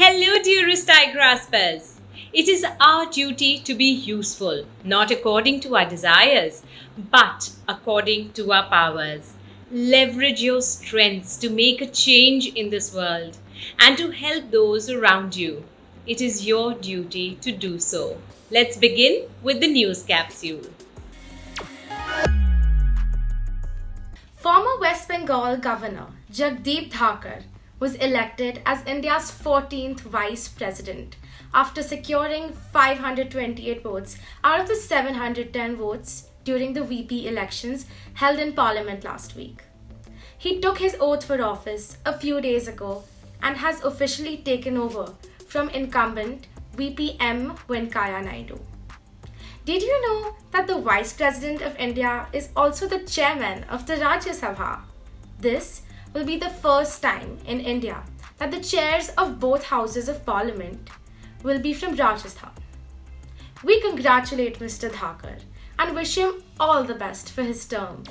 Hello, dearest Igraspers. It is our duty to be useful, not according to our desires, but according to our powers. Leverage your strengths to make a change in this world and to help those around you. It is your duty to do so. Let's begin with the news capsule. Former West Bengal Governor Jagdeep Dhakar was elected as India's 14th Vice President after securing 528 votes out of the 710 votes during the VP elections held in Parliament last week. He took his oath for office a few days ago and has officially taken over from incumbent VP M. Venkaiah Naidu. Did you know that the Vice President of India is also the Chairman of the Rajya Sabha? This will be the first time in India that the chairs of both houses of parliament will be from Rajasthan. We congratulate Mr. Dhakar and wish him all the best for his term.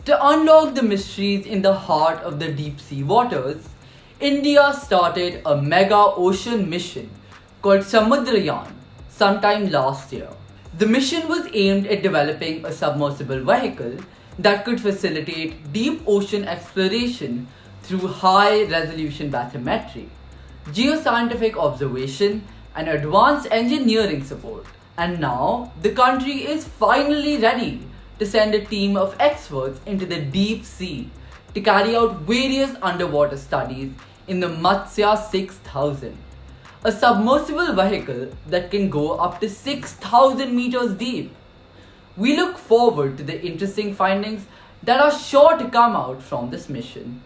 To unlock the mysteries in the heart of the deep sea waters, India started a mega ocean mission called Samudrayaan sometime last year. The mission was aimed at developing a submersible vehicle that could facilitate deep ocean exploration through high resolution bathymetry, geoscientific observation, and advanced engineering support. And now, the country is finally ready to send a team of experts into the deep sea to carry out various underwater studies in the Matsya 6000, a submersible vehicle that can go up to 6,000 meters deep. We look forward to the interesting findings that are sure to come out from this mission.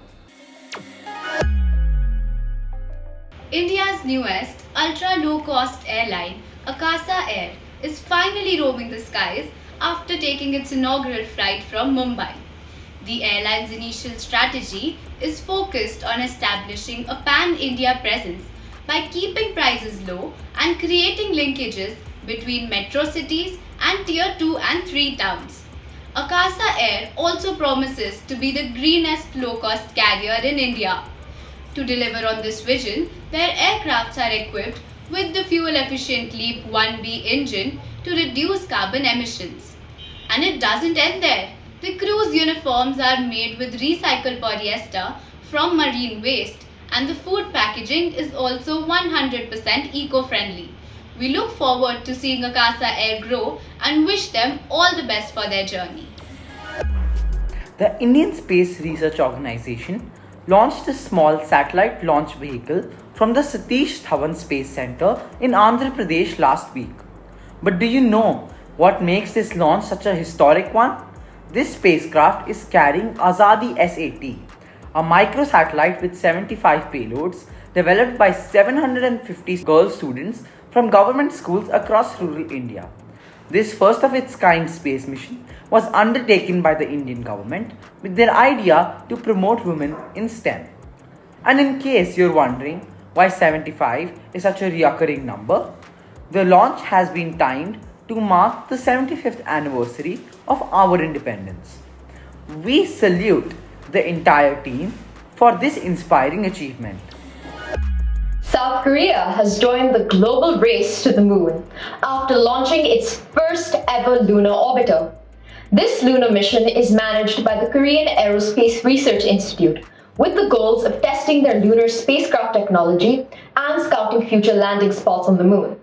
India's newest ultra-low-cost airline, Akasa Air, is finally roaming the skies after taking its inaugural flight from Mumbai. The airline's initial strategy is focused on establishing a pan-India presence by keeping prices low and creating linkages between metro cities and Tier 2 and 3 towns. Akasa Air also promises to be the greenest low-cost carrier in India. To deliver on this vision, their aircrafts are equipped with the fuel-efficient LEAP 1B engine to reduce carbon emissions. And it doesn't end there. The crew's uniforms are made with recycled polyester from marine waste, and the food packaging is also 100% eco-friendly. We look forward to seeing Akasa Air grow and wish them all the best for their journey. The Indian Space Research Organization launched a small satellite launch vehicle from the Satish Dhawan Space Center in Andhra Pradesh last week. But do you know what makes this launch such a historic one? This spacecraft is carrying Azadi SAT, a microsatellite with 75 payloads developed by 750 girl students from government schools across rural India. This first of its kind space mission was undertaken by the Indian government with their idea to promote women in STEM. And in case you're wondering why 75 is such a recurring number, the launch has been timed to mark the 75th anniversary of our independence. We salute the entire team for this inspiring achievement. South Korea has joined the global race to the moon after launching its first ever lunar orbiter. This lunar mission is managed by the Korean Aerospace Research Institute with the goals of testing their lunar spacecraft technology and scouting future landing spots on the moon.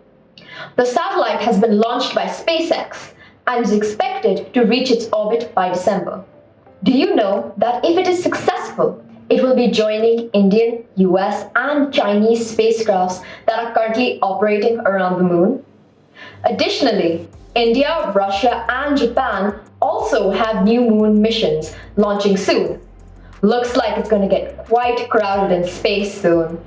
The satellite has been launched by SpaceX and is expected to reach its orbit by December. Do you know that if it is successful, it will be joining Indian, US, and Chinese spacecrafts that are currently operating around the moon? Additionally, India, Russia, and Japan also have new moon missions launching soon. Looks like it's going to get quite crowded in space soon.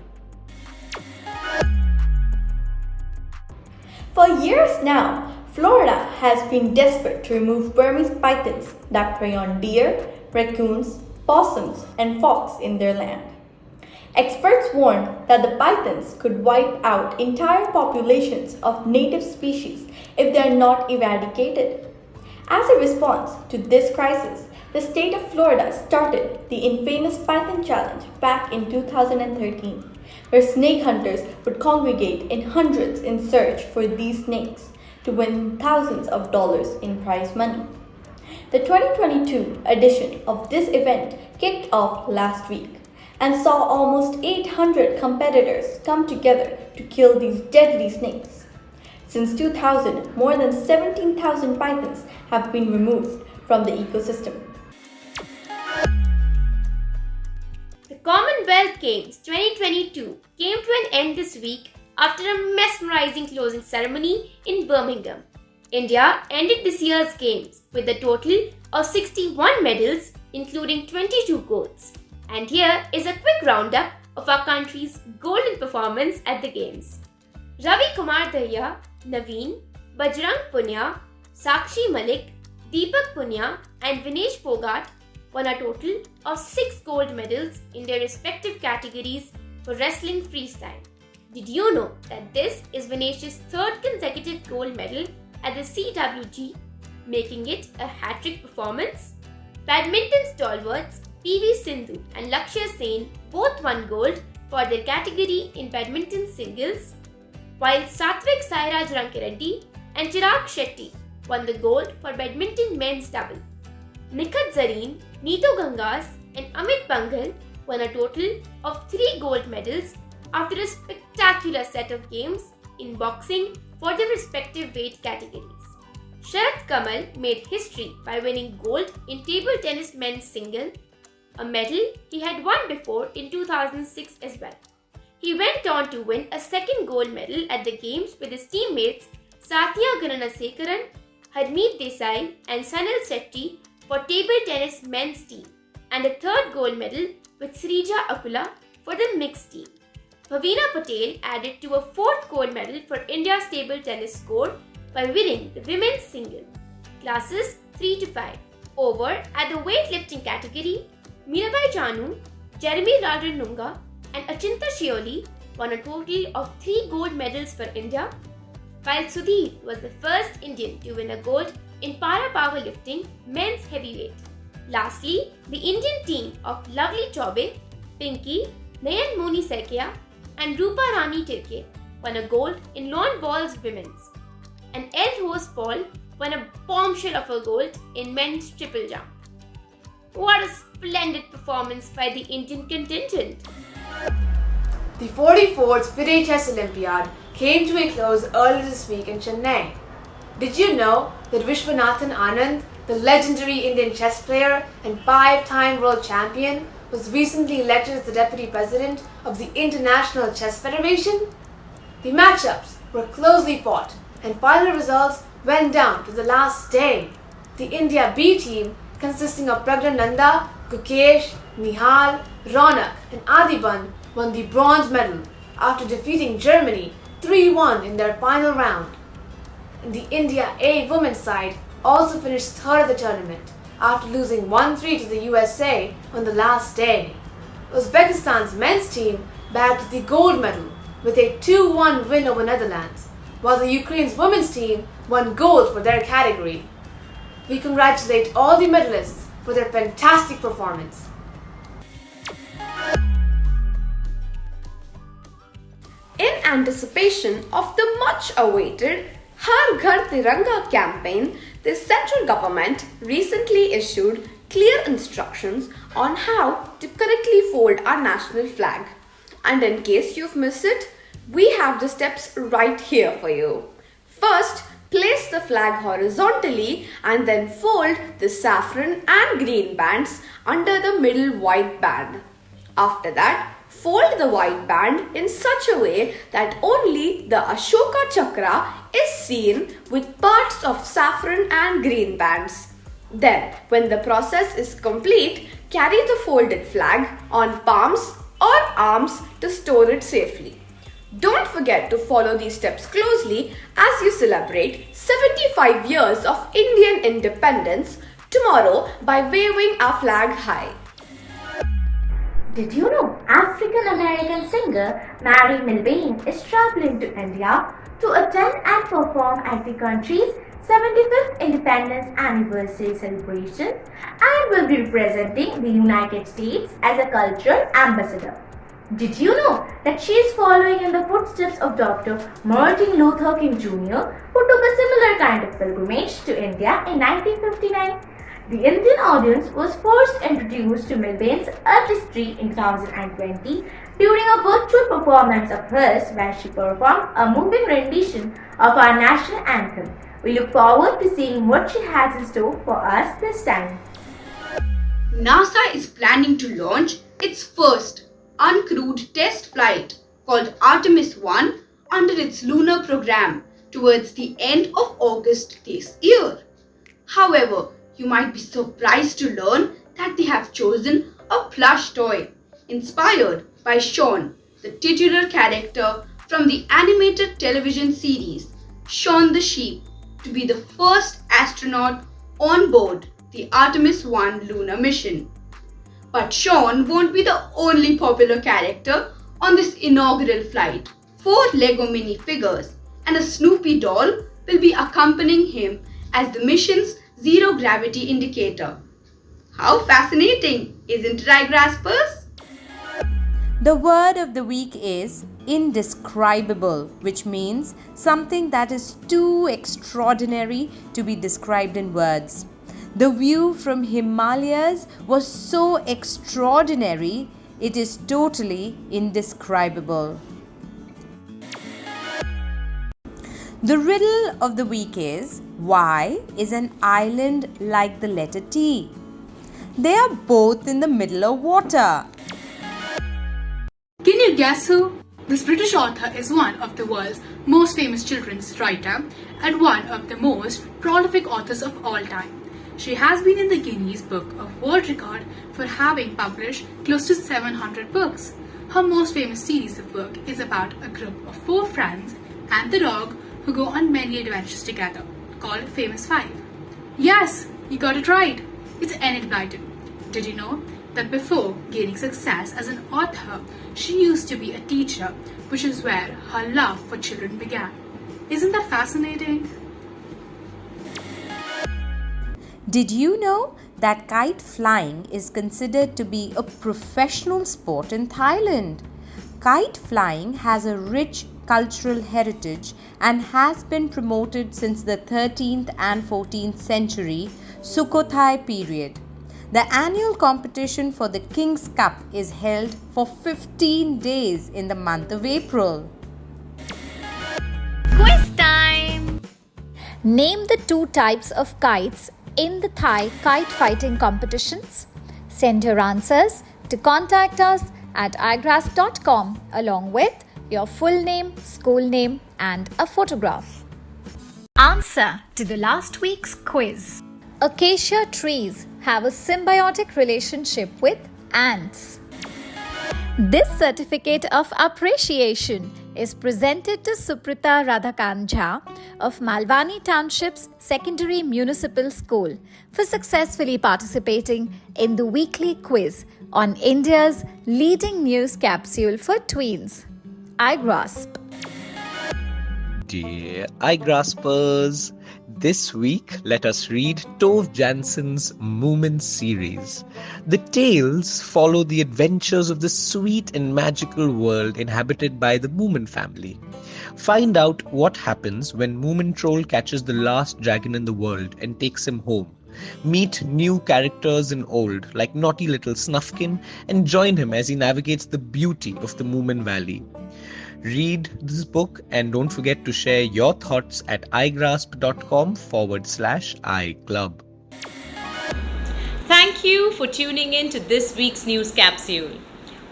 For years now, Florida has been desperate to remove Burmese pythons that prey on deer, raccoons, possums, and fox in their land. Experts warn that the pythons could wipe out entire populations of native species if they are not eradicated. As a response to this crisis, The state of Florida started the infamous Python Challenge back in 2013, where snake hunters would congregate in hundreds in search for these snakes to win thousands of dollars in prize money. The 2022 edition of this event kicked off last week and saw almost 800 competitors come together to kill these deadly snakes. Since 2000, more than 17,000 pythons have been removed from the ecosystem. The Commonwealth Games 2022 came to an end this week after a mesmerizing closing ceremony in Birmingham. India ended this year's Games with a total of 61 medals, including 22 golds. And here is a quick roundup of our country's golden performance at the Games. Ravi Kumar Dahiya, Naveen, Bajrang Punya, Sakshi Malik, Deepak Punya and Vinesh Phogat won a total of 6 gold medals in their respective categories for wrestling freestyle. Did you know that this is Vinesh's 3rd consecutive gold medal at the CWG, making it a hat-trick performance? Badminton stalwarts PV Sindhu and Lakshya Sen both won gold for their category in badminton singles, while Satvik Sairaj Rankireddy and Chirag Shetty won the gold for badminton men's double. Nikhat Zareen, Neetu Gangas and Amit Bangal won a total of 3 gold medals after a spectacular set of games in boxing for their respective weight categories. Sharat Kamal made history by winning gold in table tennis men's single, a medal he had won before in 2006 as well. He went on to win a 2nd gold medal at the Games with his teammates Satya Gananasekaran, Harmeet Desai and Sanil Shetty for table tennis men's team, and a 3rd gold medal with Srija Akula for the mixed team. Bhavina Patel added to a 4th gold medal for India's table tennis score by winning the women's single, classes 3 to 5. Over at the weightlifting category, Mirabai Chanu, Jeremy Radhanunga and Achinta Shioli won a total of 3 gold medals for India, while Sudhir was the first Indian to win a gold in para powerlifting men's heavyweight. Lastly, the Indian team of Lovely Chaube, Pinky, Nayan Moni Sekia and Rupa Rani Tirke won a gold in lawn bowls women's. And El Rose Paul won a bombshell of a gold in men's triple jump. What a splendid performance by the Indian contingent! The 44th FIDE Chess Olympiad came to a close earlier this week in Chennai. Did you know that Vishwanathan Anand, the legendary Indian chess player and 5-time world champion, was recently elected as the deputy president of the International Chess Federation? The matchups were closely fought and final results went down to the last day. The India B team, consisting of Pragnananda, Gukesh, Nihal, Ronak and Adiban, won the bronze medal after defeating Germany 3-1 in their final round. And the India A women's side also finished 3rd of the tournament after losing 1-3 to the USA on the last day. Uzbekistan's men's team bagged the gold medal with a 2-1 win over Netherlands, while the Ukraine's women's team won gold for their category. We congratulate all the medalists for their fantastic performance. In anticipation of the much-awaited Har Ghar Tiranga campaign, the central government recently issued clear instructions on how to correctly fold our national flag. And in case you've missed it, we have the steps right here for you. First, place the flag horizontally and then fold the saffron and green bands under the middle white band. After that, fold the white band in such a way that only the Ashoka Chakra is seen with parts of saffron and green bands. Then, when the process is complete, carry the folded flag on palms or arms to store it safely. Don't forget to follow these steps closely as you celebrate 75 years of Indian independence tomorrow by waving our flag high. Did you know African-American singer Mary Milvain is traveling to India to attend and perform at the country's 75th Independence Anniversary celebration and will be representing the United States as a cultural ambassador. Did you know that she is following in the footsteps of Dr. Martin Luther King Jr., who took a similar kind of pilgrimage to India in 1959? The Indian audience was first introduced to Milbane's artistry in 2020 during a virtual performance of hers where she performed a moving rendition of our national anthem. We look forward to seeing what she has in store for us this time. NASA is planning to launch its first uncrewed test flight called Artemis 1 under its lunar program towards the end of August this year. However, you might be surprised to learn that they have chosen a plush toy inspired by Shaun, the titular character from the animated television series Shaun the Sheep, to be the first astronaut on board the Artemis 1 lunar mission. But Shaun won't be the only popular character on this inaugural flight. 4 Lego minifigures and a Snoopy doll will be accompanying him as the mission's zero gravity indicator. How fascinating, isn't it, Igraspers? The word of the week is indescribable, which means something that is too extraordinary to be described in words. The view from Himalayas was so extraordinary, it is totally indescribable. The riddle of the week is, why is an island like the letter T? They are both in the middle of water. Can you guess who? This British author is one of the world's most famous children's writer and one of the most prolific authors of all time. She has been in the Guinness Book of World Record for having published close to 700 books. Her most famous series of work is about a group of 4 friends and the dog who go on many adventures together, called Famous Five. Yes, you got it right. It's Enid Blyton. Did you know that before gaining success as an author, she used to be a teacher, which is where her love for children began? Isn't that fascinating? Did you know that kite flying is considered to be a professional sport in Thailand? Kite flying has a rich cultural heritage and has been promoted since the 13th and 14th century Sukhothai period. The annual competition for the King's Cup is held for 15 days in the month of April. Quiz time! Name the 2 types of kites in the Thai kite fighting competitions. Send your answers to contact us at igraasp.com along with your full name, school name, and a photograph. Answer to the last week's quiz. Acacia trees have a symbiotic relationship with ants. This certificate of appreciation is presented to Suprita Radhakan Jha of Malwani Township's Secondary Municipal School for successfully participating in the weekly quiz on India's leading news capsule for tweens, Igraasp. Dear Igraspers, this week let us read Tove Janssen's Moomin series. The tales follow the adventures of the sweet and magical world inhabited by the Moomin family. Find out what happens when Moomin Troll catches the last dragon in the world and takes him home. Meet new characters and old, like naughty little Snufkin, and join him as he navigates the beauty of the Moomin Valley. Read this book and don't forget to share your thoughts at igraasp.com/iClub. Thank you for tuning in to this week's news capsule.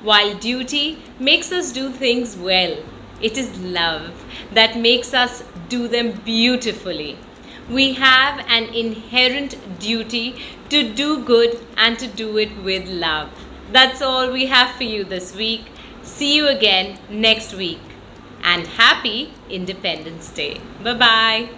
While duty makes us do things well, it is love that makes us do them beautifully. We have an inherent duty to do good and to do it with love. That's all we have for you this week. See you again next week. And happy Independence Day. Bye-bye.